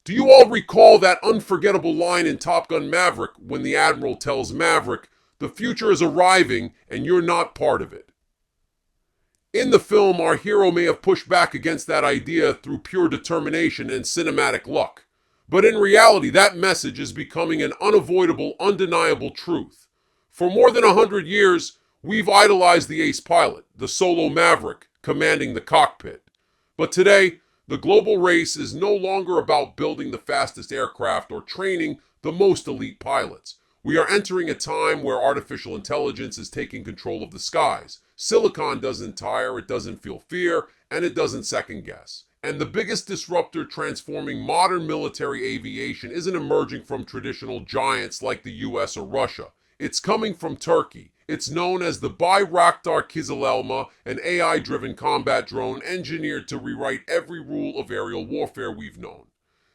Do you all recall that unforgettable line in Top Gun Maverick when the Admiral tells Maverick, "The future is arriving and you're not part of it"? In the film, our hero may have pushed back against that idea through pure determination and cinematic luck. But in reality, that message is becoming an unavoidable, undeniable truth. For more than 100 years, we've idolized the ace pilot, the solo maverick, commanding the cockpit. But today, the global race is no longer about building the fastest aircraft or training the most elite pilots. We are entering a time where artificial intelligence is taking control of the skies. Silicon doesn't tire, it doesn't feel fear, and it doesn't second guess. And the biggest disruptor transforming modern military aviation isn't emerging from traditional giants like the US or Russia. It's coming from Turkey. It's known as the Bayraktar Kizilelma, an AI-driven combat drone engineered to rewrite every rule of aerial warfare we've known.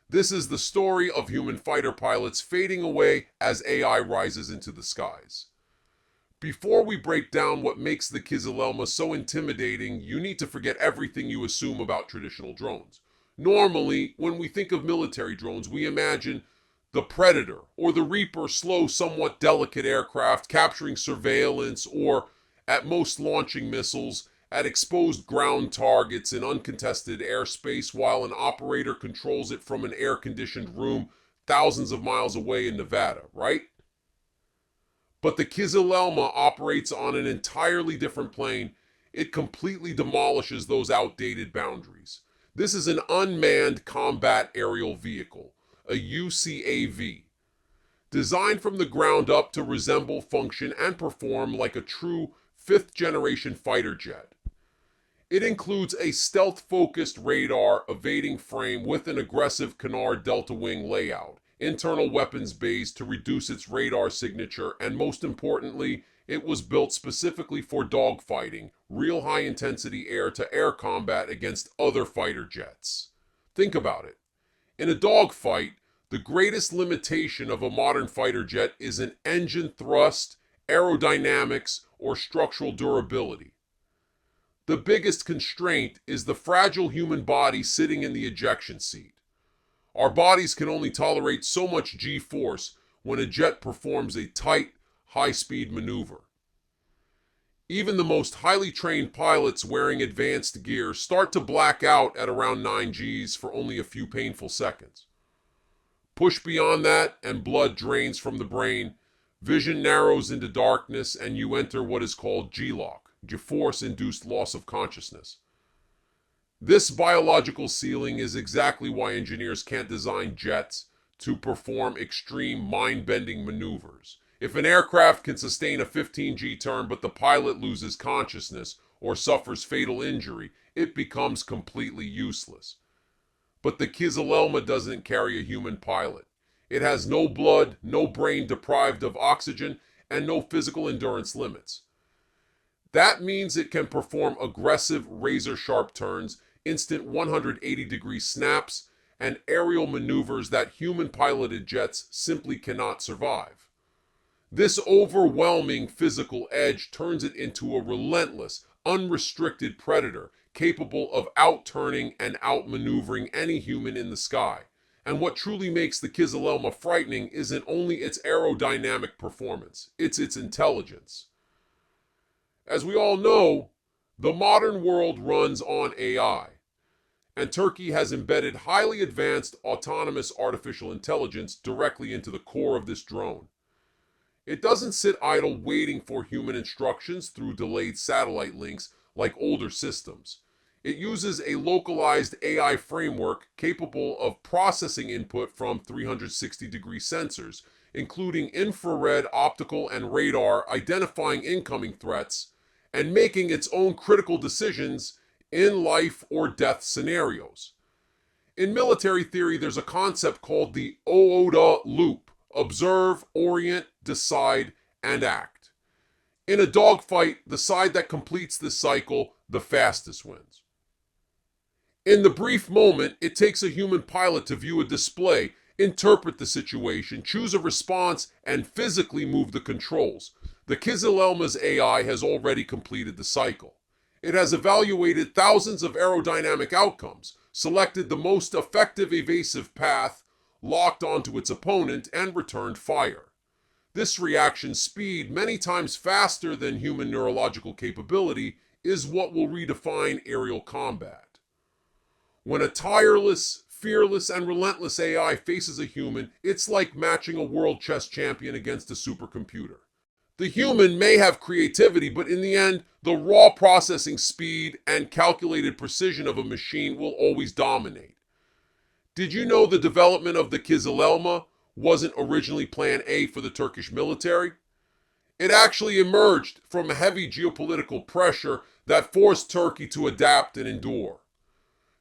This is the story of human fighter pilots fading away as AI rises into the skies. Before we break down what makes the Kizilelma so intimidating, you need to forget everything you assume about traditional drones. Normally, when we think of military drones, we imagine the Predator or the Reaper, slow, somewhat delicate aircraft capturing surveillance or, at most, launching missiles at exposed ground targets in uncontested airspace while an operator controls it from an air-conditioned room thousands of miles away in Nevada, right? But the Kizilelma operates on an entirely different plane. It completely demolishes those outdated boundaries. This is an unmanned combat aerial vehicle, a UCAV, designed from the ground up to resemble, function, and perform like a true fifth-generation fighter jet. It includes a stealth-focused radar evading frame with an aggressive canard delta wing layout, internal weapons bays to reduce its radar signature, and most importantly, it was built specifically for dogfighting, real high-intensity air-to-air combat against other fighter jets. Think about it. In a dogfight, the greatest limitation of a modern fighter jet isn't engine thrust, aerodynamics, or structural durability. The biggest constraint is the fragile human body sitting in the ejection seat. Our bodies can only tolerate so much G-force when a jet performs a tight, high-speed maneuver. Even the most highly trained pilots wearing advanced gear start to black out at around 9 Gs for only a few painful seconds. Push beyond that and blood drains from the brain, vision narrows into darkness, and you enter what is called G-lock, G-force-induced loss of consciousness. This biological ceiling is exactly why engineers can't design jets to perform extreme mind-bending maneuvers. If an aircraft can sustain a 15G turn but the pilot loses consciousness or suffers fatal injury, it becomes completely useless. But the Kizilelma doesn't carry a human pilot. It has no blood, no brain deprived of oxygen, and no physical endurance limits. That means it can perform aggressive razor-sharp turns, instant 180-degree snaps, and aerial maneuvers that human-piloted jets simply cannot survive. This overwhelming physical edge turns it into a relentless, unrestricted predator capable of out-turning and out-maneuvering any human in the sky. And what truly makes the Kizilelma frightening isn't only its aerodynamic performance, it's its intelligence. As we all know, the modern world runs on AI, and Turkey has embedded highly advanced autonomous artificial intelligence directly into the core of this drone. It doesn't sit idle waiting for human instructions through delayed satellite links like older systems. It uses a localized AI framework capable of processing input from 360-degree sensors, including infrared, optical, and radar, identifying incoming threats, and making its own critical decisions in life or death scenarios. In military theory, there's a concept called the OODA loop: observe, orient, decide, and act. In a dogfight, the side that completes this cycle the fastest wins. In the brief moment it takes a human pilot to view a display, interpret the situation, choose a response, and physically move the controls, the Kizilelma's AI has already completed the cycle. It has evaluated thousands of aerodynamic outcomes, selected the most effective evasive path, locked onto its opponent, and returned fire. This reaction speed, many times faster than human neurological capability, is what will redefine aerial combat. When a tireless, fearless, and relentless AI faces a human, it's like matching a world chess champion against a supercomputer. The human may have creativity, but in the end, the raw processing speed and calculated precision of a machine will always dominate. Did you know the development of the Kizilelma wasn't originally Plan A for the Turkish military? It actually emerged from heavy geopolitical pressure that forced Turkey to adapt and endure.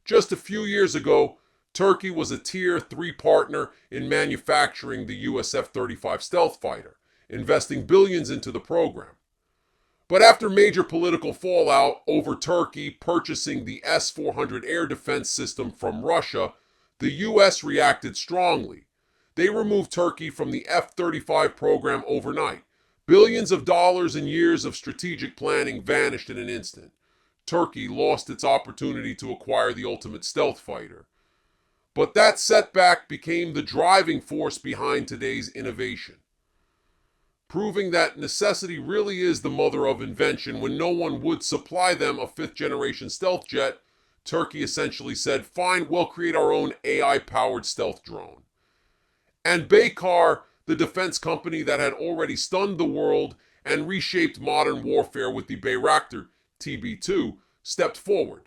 Just a few years ago, Turkey was a Tier 3 partner in manufacturing the US F-35 stealth fighter, investing billions into the program. But after major political fallout over Turkey purchasing the S-400 air defense system from Russia, the US reacted strongly. They removed Turkey from the F-35 program overnight. Billions of dollars and years of strategic planning vanished in an instant. Turkey lost its opportunity to acquire the ultimate stealth fighter. But that setback became the driving force behind today's innovation, proving that necessity really is the mother of invention. When no one would supply them a fifth-generation stealth jet, Turkey essentially said, fine, we'll create our own AI-powered stealth drone. And Baykar, the defense company that had already stunned the world and reshaped modern warfare with the Bayraktar TB2, stepped forward.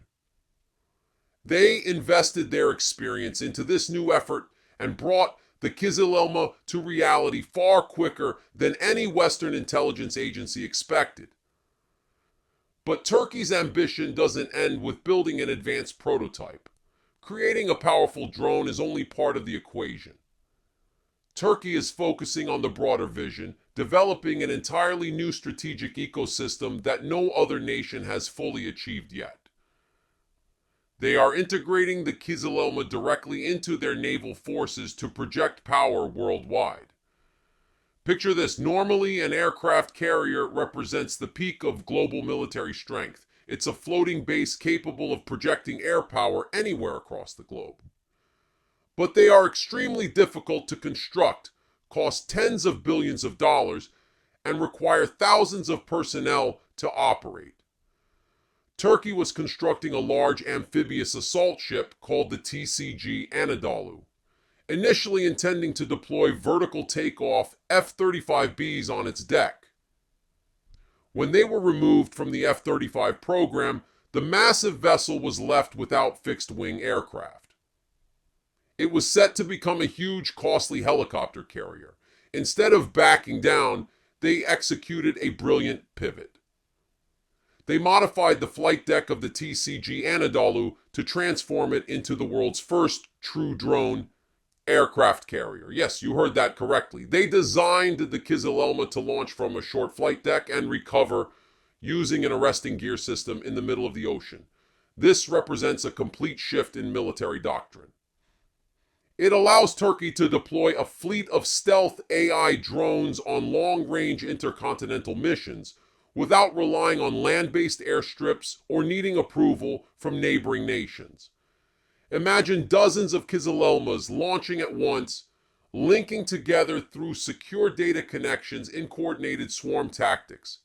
They invested their experience into this new effort and brought the Kizilelma to reality far quicker than any Western intelligence agency expected. But Turkey's ambition doesn't end with building an advanced prototype. Creating a powerful drone is only part of the equation. Turkey is focusing on the broader vision, developing an entirely new strategic ecosystem that no other nation has fully achieved yet. They are integrating the Kizilelma directly into their naval forces to project power worldwide. Picture this. Normally, an aircraft carrier represents the peak of global military strength. It's a floating base capable of projecting air power anywhere across the globe. But they are extremely difficult to construct, cost tens of billions of dollars, and require thousands of personnel to operate. Turkey was constructing a large amphibious assault ship called the TCG Anadolu, initially intending to deploy vertical takeoff F-35Bs on its deck. When they were removed from the F-35 program, the massive vessel was left without fixed-wing aircraft. It was set to become a huge, costly helicopter carrier. Instead of backing down, they executed a brilliant pivot. They modified the flight deck of the TCG Anadolu to transform it into the world's first true drone aircraft carrier. Yes, you heard that correctly. They designed the Kizilelma to launch from a short flight deck and recover using an arresting gear system in the middle of the ocean. This represents a complete shift in military doctrine. It allows Turkey to deploy a fleet of stealth AI drones on long-range intercontinental missions without relying on land-based airstrips or needing approval from neighboring nations. Imagine dozens of Kizilelmas launching at once, linking together through secure data connections in coordinated swarm tactics.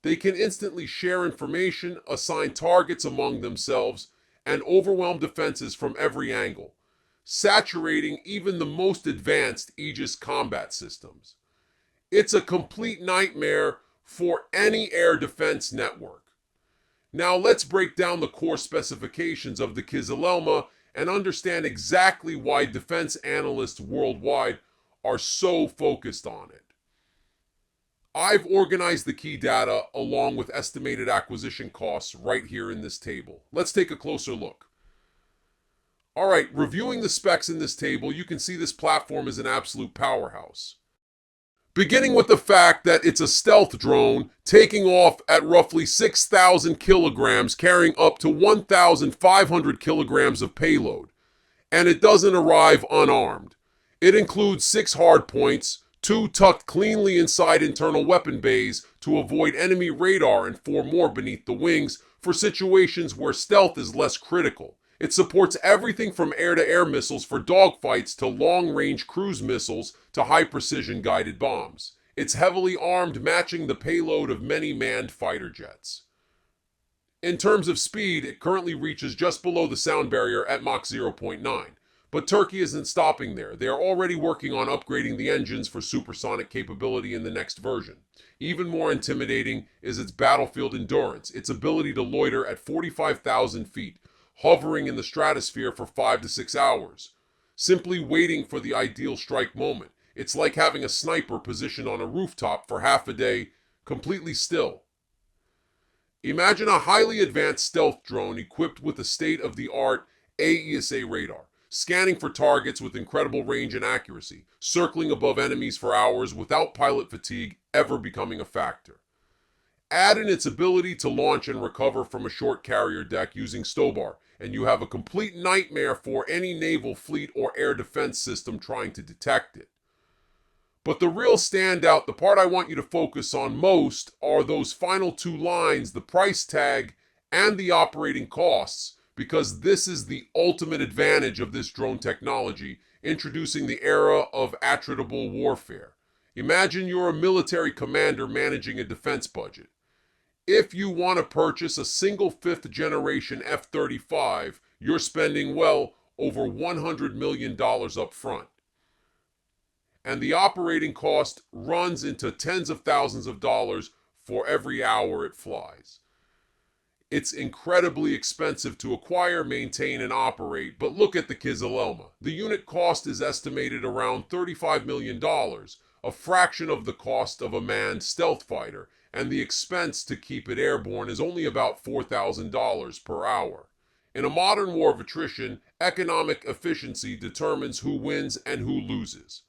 They can instantly share information, assign targets among themselves, and overwhelm defenses from every angle, saturating even the most advanced Aegis combat systems. It's a complete nightmare for any air defense network. Now let's break down the core specifications of the Kizilelma and understand exactly why defense analysts worldwide are so focused on it. I've organized the key data along with estimated acquisition costs right here in this table. Let's take a closer look. All right, reviewing the specs in this table, you can see this platform is an absolute powerhouse. Beginning with the fact that it's a stealth drone taking off at roughly 6,000 kilograms, carrying up to 1,500 kilograms of payload. And it doesn't arrive unarmed. It includes 6 hardpoints, 2 tucked cleanly inside internal weapon bays to avoid enemy radar, and 4 more beneath the wings for situations where stealth is less critical. It supports everything from air-to-air missiles for dogfights to long-range cruise missiles to high-precision guided bombs. It's heavily armed, matching the payload of many manned fighter jets. In terms of speed, it currently reaches just below the sound barrier at Mach 0.9. But Turkey isn't stopping there. They are already working on upgrading the engines for supersonic capability in the next version. Even more intimidating is its battlefield endurance, its ability to loiter at 45,000 feet, hovering in the stratosphere for 5 to 6 hours, simply waiting for the ideal strike moment. It's like having a sniper positioned on a rooftop for half a day, completely still. Imagine a highly advanced stealth drone equipped with a state-of-the-art AESA radar, scanning for targets with incredible range and accuracy, circling above enemies for hours without pilot fatigue ever becoming a factor. Add in its ability to launch and recover from a short carrier deck using Stobar, and you have a complete nightmare for any naval fleet or air defense system trying to detect it. But the real standout, the part I want you to focus on most, are those final two lines, the price tag and the operating costs, because this is the ultimate advantage of this drone technology, introducing the era of attritable warfare. Imagine you're a military commander managing a defense budget. If you want to purchase a single fifth generation F-35, you're spending well over $100 million up front. And the operating cost runs into tens of thousands of dollars for every hour it flies. It's incredibly expensive to acquire, maintain, and operate, but look at the Kizilelma. The unit cost is estimated around $35 million, a fraction of the cost of a manned stealth fighter, and the expense to keep it airborne is only about $4,000 per hour. In a modern war of attrition, economic efficiency determines who wins and who loses.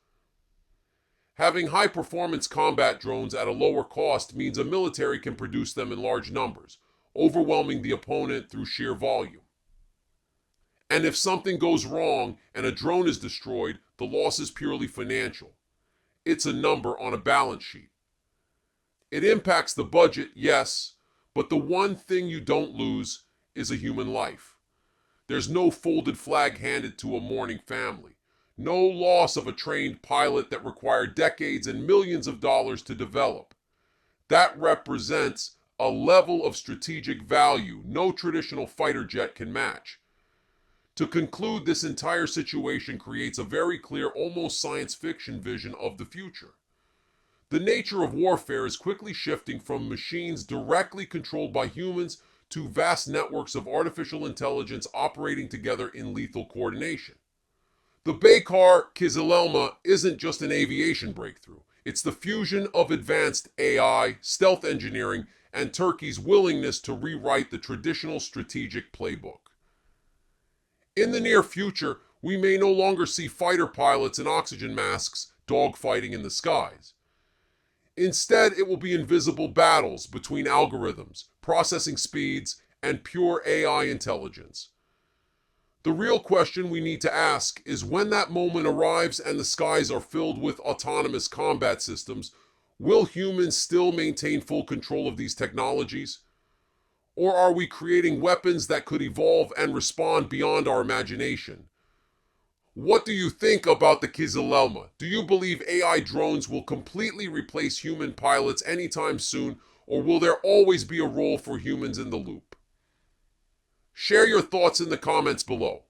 Having high-performance combat drones at a lower cost means a military can produce them in large numbers, overwhelming the opponent through sheer volume. And if something goes wrong and a drone is destroyed, the loss is purely financial. It's a number on a balance sheet. It impacts the budget, yes, but the one thing you don't lose is a human life. There's no folded flag handed to a mourning family. No loss of a trained pilot that required decades and millions of dollars to develop. That represents a level of strategic value no traditional fighter jet can match. To conclude, this entire situation creates a very clear, almost science fiction vision of the future. The nature of warfare is quickly shifting from machines directly controlled by humans to vast networks of artificial intelligence operating together in lethal coordination. The Baykar Kizilelma isn't just an aviation breakthrough. It's the fusion of advanced AI, stealth engineering, and Turkey's willingness to rewrite the traditional strategic playbook. In the near future, we may no longer see fighter pilots in oxygen masks dogfighting in the skies. Instead, it will be invisible battles between algorithms, processing speeds, and pure AI intelligence. The real question we need to ask is when that moment arrives and the skies are filled with autonomous combat systems, will humans still maintain full control of these technologies? Or are we creating weapons that could evolve and respond beyond our imagination? What do you think about the Kizilelma? Do you believe AI drones will completely replace human pilots anytime soon, or will there always be a role for humans in the loop? Share your thoughts in the comments below.